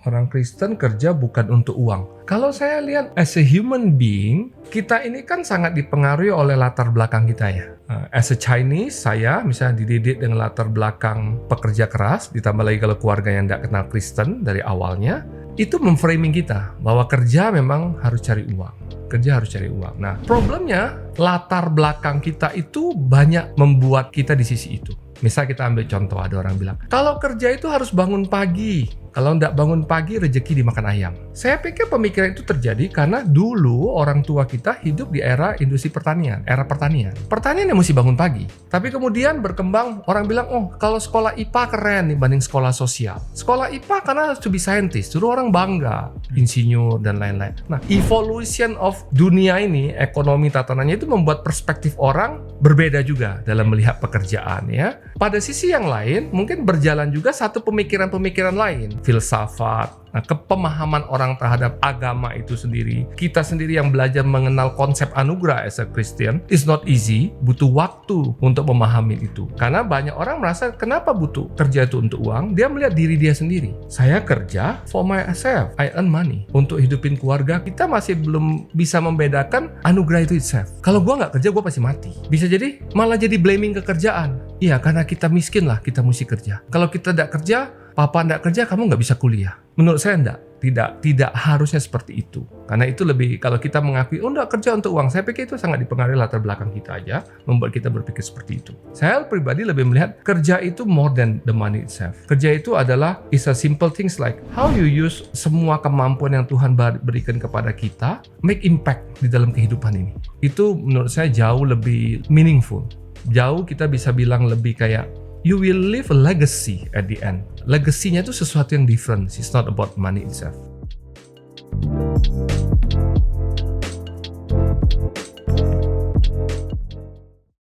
orang Kristen kerja bukan untuk uang. Kalau saya lihat as a human being, kita ini kan sangat dipengaruhi oleh latar belakang kita ya. As a Chinese, saya misalnya dididik dengan latar belakang pekerja keras, ditambah lagi kalau keluarga yang tidak kenal Kristen dari awalnya, itu memframing kita bahwa kerja memang harus cari uang. Kerja harus cari uang. Nah, problemnya latar belakang kita itu banyak membuat kita di sisi itu. Misal kita ambil contoh, ada orang bilang, kalau kerja itu harus bangun pagi. Kalau tidak bangun pagi, rezeki dimakan ayam. Saya pikir pemikiran itu terjadi karena dulu orang tua kita hidup di era industri pertanian, era pertanian. Pertanian yang mesti bangun pagi. Tapi kemudian berkembang, orang bilang, oh kalau sekolah IPA keren dibanding sekolah sosial. Sekolah IPA karena harus to be scientist, suruh orang bangga, insinyur dan lain-lain. Nah, evolution of dunia ini, ekonomi tatanannya itu membuat perspektif orang berbeda juga dalam melihat pekerjaan ya. Pada sisi yang lain, mungkin berjalan juga satu pemikiran-pemikiran lain. Filsafat, kepemahaman orang terhadap agama itu sendiri. Kita sendiri yang belajar mengenal konsep anugerah as a Christian is not easy, butuh waktu untuk memahami itu. Karena banyak orang merasa kenapa butuh kerja itu untuk uang, dia melihat diri dia sendiri. Saya kerja for myself, I earn money. Untuk hidupin keluarga, kita masih belum bisa membedakan anugerah itu itself. Kalau gua nggak kerja, gua pasti mati. Bisa jadi malah jadi blaming kekerjaan. Iya, karena kita miskin lah, kita mesti kerja. Kalau kita tidak kerja, papa tidak kerja, kamu nggak bisa kuliah. Menurut saya tidak harusnya seperti itu. Karena itu lebih, kalau kita mengakui, oh enggak kerja untuk uang, saya pikir itu sangat dipengaruhi latar belakang kita aja, membuat kita berpikir seperti itu. Saya pribadi lebih melihat kerja itu more than the money itself. Kerja itu adalah, is a simple things like, how you use semua kemampuan yang Tuhan berikan kepada kita, make impact di dalam kehidupan ini. Itu menurut saya jauh lebih meaningful. Jauh kita bisa bilang lebih kayak, you will leave a legacy at the end. Legasinya itu sesuatu yang different. It's not about money itself.